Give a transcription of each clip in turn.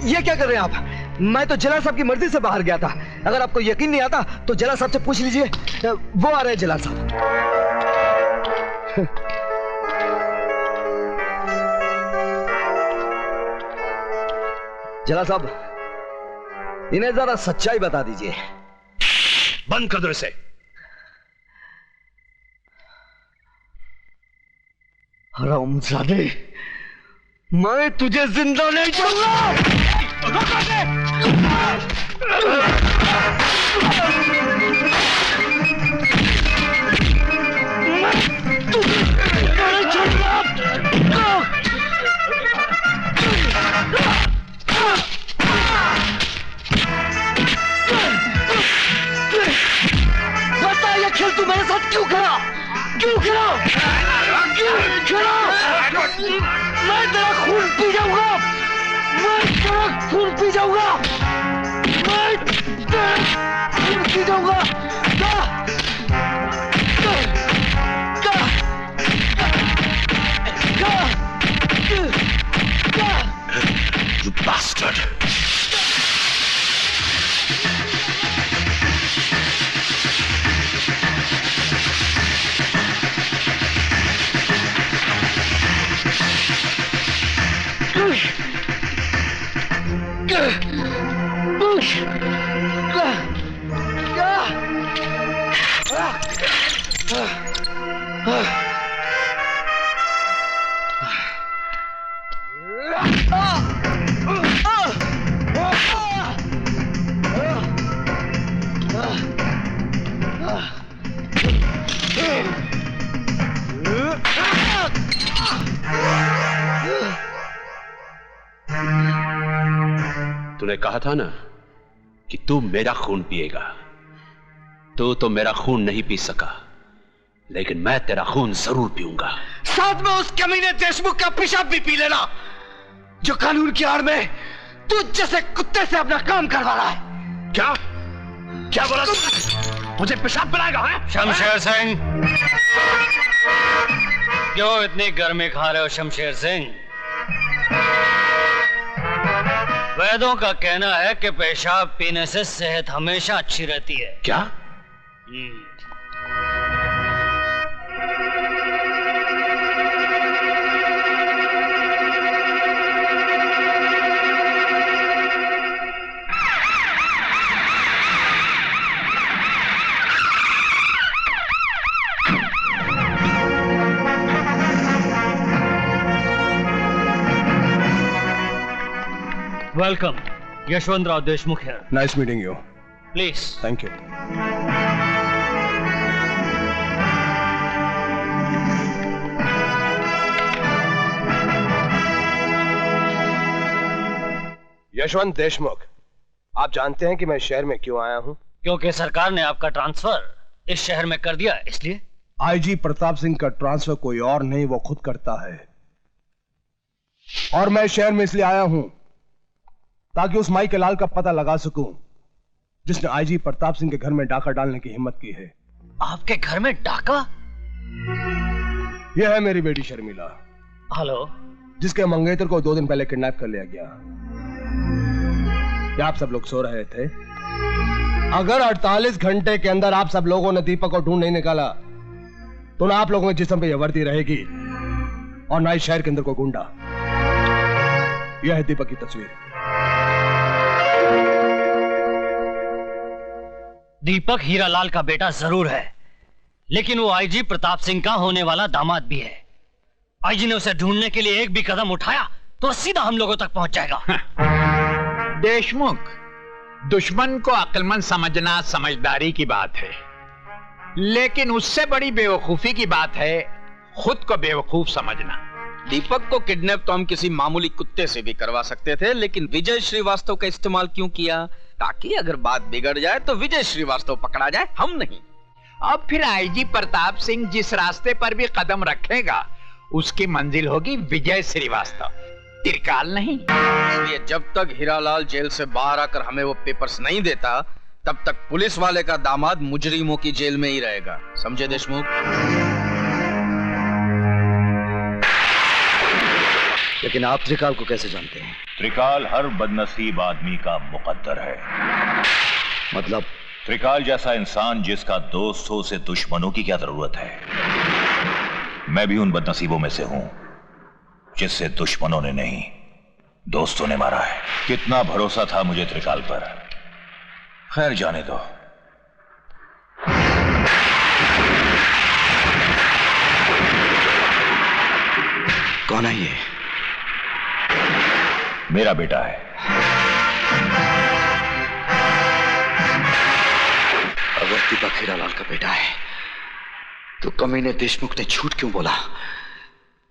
ये क्या कर रहे हैं आप? मैं तो जलाल साहब की मर्जी से बाहर गया था। अगर आपको यकीन नहीं आता तो जलाल साहब से पूछ लीजिए, वो आ रहे हैं जलाल साहब। जलाल साहब, इन्हें जरा सच्चाई बता दीजिए। बंद कर दो इसे। हरामजादे, मैं तुझे जिंदा नहीं छोड़ूंगा। बता, ये खेल तू मेरे साथ क्यों खेला? क्यों खेला? क्यों खेला? मैं तेरा खून पी जाऊंगा। मैं तेरा खून पी जाऊंगा। मैं तेरा खून पी जाऊंगा। You bastard! तूने कहा था ना कि तू मेरा खून पिएगा। तू तो मेरा खून नहीं पी सका, लेकिन मैं तेरा खून जरूर पीऊंगा। साथ में उस कमीने देशमुख का पेशाब भी पी लेना, जो कानून की आड़ में तू जैसे कुत्ते से अपना काम करवा रहा है। क्या क्या बोला तू? मुझे पेशाब पिलाएगा? है शमशेर सिंह, क्यों इतनी गर्मी खा रहे हो शमशेर सिंह? वैद्यों का कहना है कि पेशाब पीने से सेहत हमेशा अच्छी रहती है। क्या? Welcome, Yashwantrao Deshmukh here. Nice meeting you. Please. Thank you. Yashwant Deshmukh, आप जानते हैं कि मैं शहर में क्यों आया हूं? क्योंकि सरकार ने आपका ट्रांसफर इस शहर में कर दिया, इसलिए। आईजी प्रताप सिंह का ट्रांसफर कोई और नहीं, वो खुद करता है। और मैं शहर में इसलिए आया हूं ताकि उस माई के लाल का पता लगा सकूं जिसने आईजी प्रताप सिंह के घर में डाका डालने की हिम्मत की है। आपके घर में डाका? यह है मेरी बेटी शर्मिला। हेलो। जिसके मंगेतर को 2 दिन पहले किडनैप कर लिया गया। क्या आप सब लोग सो रहे थे? अगर 48 घंटे के अंदर आप सब लोगों ने दीपक को ढूंढ नहीं निकाला तो ना आप लोगों के जिस्म पे यह वर्दी रहेगी और ना इस शहर के अंदर कोई गुंडा। यह है दीपक की तस्वीर। दीपक हीरालाल का बेटा जरूर है, लेकिन वो आईजी प्रताप सिंह का होने वाला दामाद भी है। आईजी ने उसे ढूंढने के लिए एक भी कदम उठाया तो सीधा हम लोगों तक पहुंच जाएगा। देशमुख, दुश्मन को अक्लमंद समझना समझदारी की बात है, लेकिन उससे बड़ी बेवकूफी की बात है खुद को बेवकूफ समझना। दीपक को किडनैप तो हम किसी मामूली कुत्ते से भी करवा सकते थे, लेकिन विजय श्रीवास्तव का इस्तेमाल क्यों किया? ताकि अगर बात बिगड़ जाए तो विजय श्रीवास्तव पकड़ा जाए, हम नहीं। अब फिर आईजी प्रताप सिंह जिस रास्ते पर भी कदम रखेगा उसकी मंजिल होगी विजय श्रीवास्तव, त्रिकाल नहीं। इसलिए जब तक हीरालाल जेल से बाहर आकर हमें वो पेपर्स नहीं देता तब तक पुलिस वाले का दामाद मुजरिमों की जेल में ही रहेगा। समझे देशमुख? लेकिन आप त्रिकाल को कैसे जानते हैं? त्रिकाल हर बदनसीब आदमी का मुकद्दर है। मतलब? त्रिकाल जैसा इंसान जिसका दोस्त हो उसे दुश्मनों की क्या जरूरत है। मैं भी उन बदनसीबों में से हूं जिससे दुश्मनों ने नहीं दोस्तों ने मारा है। कितना भरोसा था मुझे त्रिकाल पर। खैर जाने दो। कौन है ये? मेरा बेटा है। अगर दीपक हीरालाल का बेटा है तो कमीने देशमुख ने झूठ क्यों बोला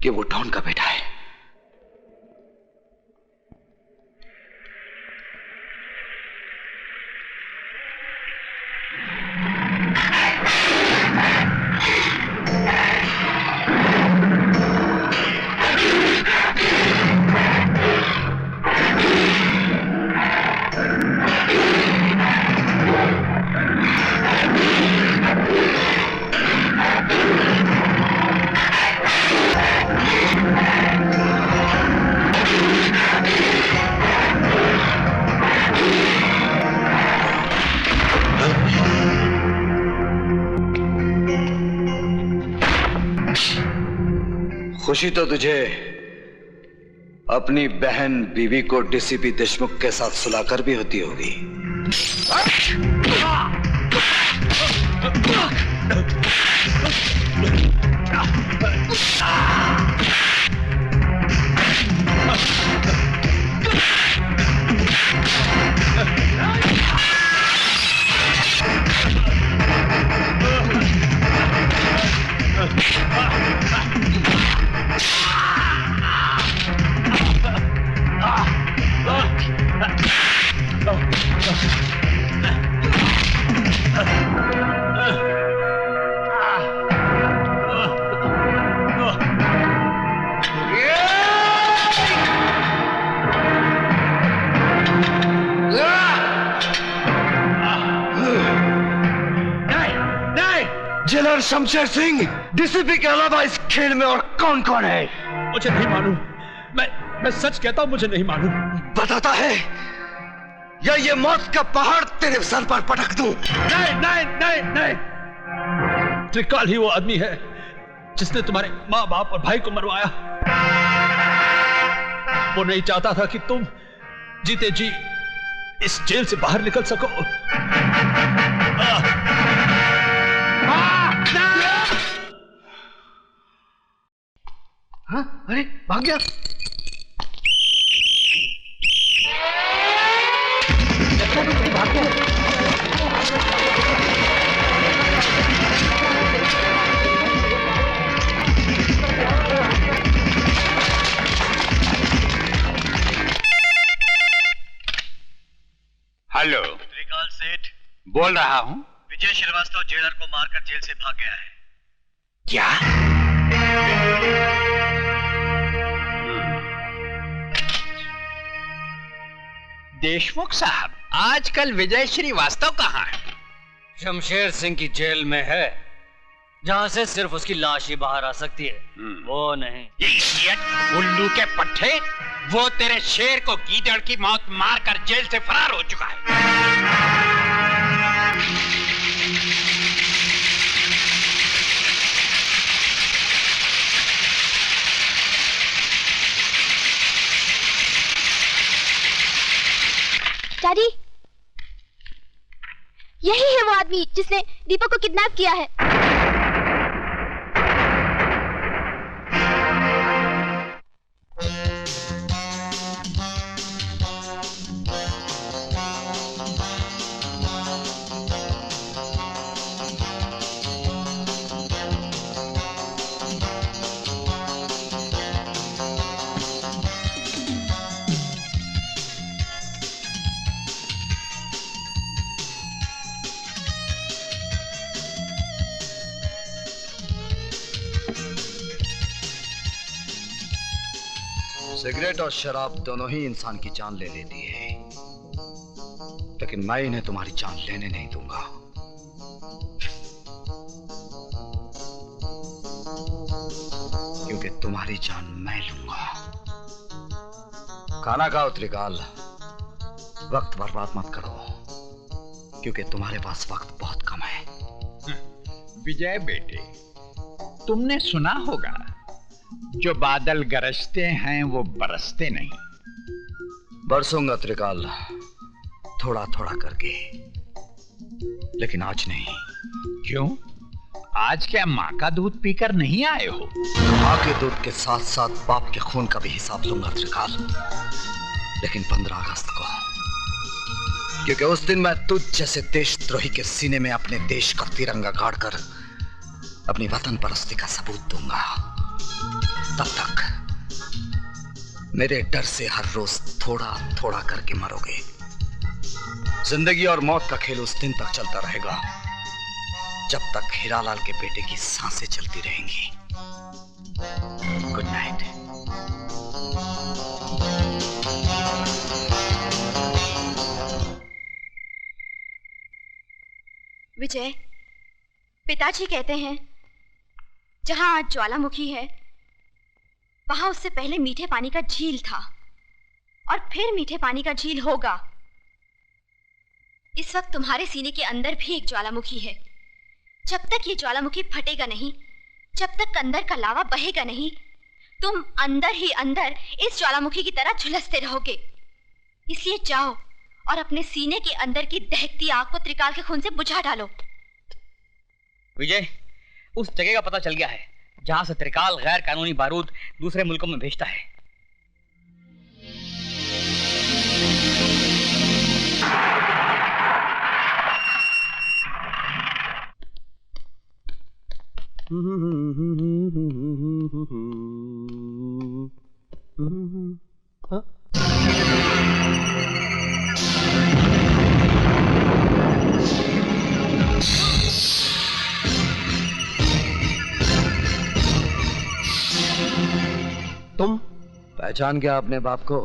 कि वो डॉन का बेटा है? खुशी तो तुझे अपनी बहन बीवी को डीसीपी देशमुख के साथ सुलाकर भी होती होगी। जेलर शमशेर सिंह, डीसीपी के अलावा इस खेल में और कौन कौन है? मुझे नहीं मालूम। मैं सच कहता हूं, मुझे नहीं मालूम। बताता है या ये मौत का पहाड़ तेरे सर पर पटक दूं? नहीं नहीं नहीं नहीं। त्रिकाल ही वो आदमी है जिसने तुम्हारे माँ बाप और भाई को मरवाया। वो नहीं चाहता था कि तुम जीते जी इस जेल से बाहर निकल सको। हाँ? अरे भाग गया। भाग गया। हेलो, त्रिकाल सेठ बोल रहा हूं। विजय श्रीवास्तव जेलर को मारकर जेल से भाग गया है। क्या? देशमुख साहब, आजकल विजय श्रीवास्तव कहाँ है? शमशेर सिंह की जेल में है, जहां से सिर्फ उसकी लाश ही बाहर आ सकती है। वो नहीं। इडियट, उल्लू के पट्टे, वो तेरे शेर को गीदड़ की मौत मारकर जेल से फरार हो चुका है। डैडी, यही है वो आदमी जिसने दीपक को किडनैप किया है। सिगरेट और शराब दोनों ही इंसान की जान ले लेती है, लेकिन मैं इन्हें तुम्हारी जान लेने नहीं दूंगा। क्योंकि तुम्हारी जान मैं लूंगा। खाना खाओ त्रिकाल, वक्त बर्बाद मत करो, क्योंकि तुम्हारे पास वक्त बहुत कम है। विजय बेटे, तुमने सुना होगा, जो बादल गरजते हैं वो बरसते नहीं। बरसूंगा त्रिकाल, थोड़ा थोड़ा करके, लेकिन आज नहीं। क्यों? आज क्या माँ का दूध पीकर नहीं आए हो? माँ के दूध के साथ साथ बाप के खून का भी हिसाब लूंगा त्रिकाल, लेकिन 15 अगस्त को, क्योंकि उस दिन मैं तुझ जैसे देशद्रोही के सीने में अपने देश का तिरंगा गाड़कर अपनी वतन परस्ती का सबूत दूंगा। तब तक मेरे डर से हर रोज थोड़ा थोड़ा करके मरोगे। जिंदगी और मौत का खेल उस दिन तक चलता रहेगा जब तक हीरालाल के बेटे की सांसें चलती रहेंगी। Good night. विजय, पिताजी कहते हैं जहां आज ज्वालामुखी है वहां उससे पहले मीठे पानी का झील था और फिर मीठे पानी का झील होगा। इस वक्त तुम्हारे सीने के अंदर भी एक ज्वालामुखी है। जब तक ये ज्वालामुखी फटेगा नहीं, जब तक अंदर का लावा बहेगा नहीं, तुम अंदर ही अंदर इस ज्वालामुखी की तरह झुलसते रहोगे। इसलिए जाओ और अपने सीने के अंदर की दहकती आग को त्रिकाल के खून से बुझा डालो। विजय, उस जगह का पता चल गया है जहां से त्रिकाल गैर कानूनी बारूद दूसरे मुल्कों में भेजता है। तुम पहचान गया अपने बाप को?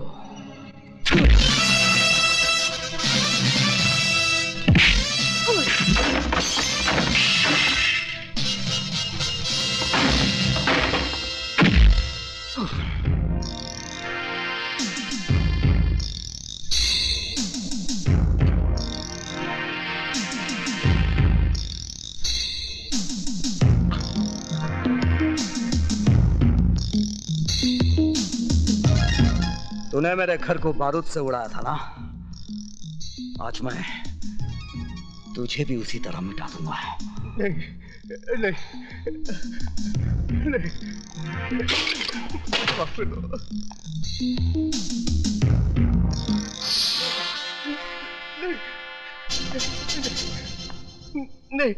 तूने मेरे घर को बारूद से उड़ाया था ना, आज मैं तुझे भी उसी तरह मिटा दूंगा। नहीं नहीं नहीं, माफ कर दो। नहीं नहीं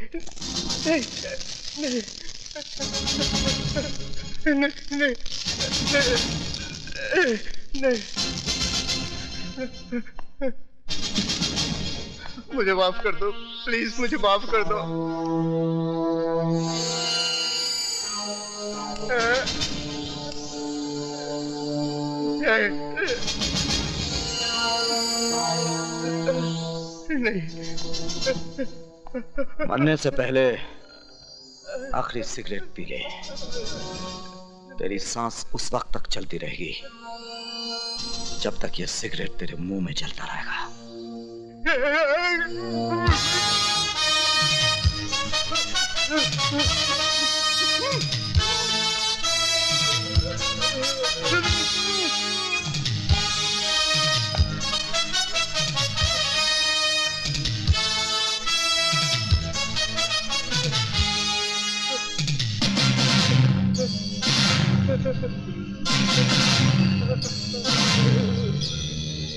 नहीं नहीं नहीं, मुझे माफ कर दो, प्लीज मुझे माफ कर दो। नहीं, मरने से पहले आखिरी सिगरेट पी ले। तेरी सांस उस वक्त तक चलती रहेगी जब तक ये सिगरेट तेरे मुंह में जलता रहेगा।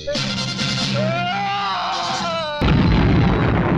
नहीं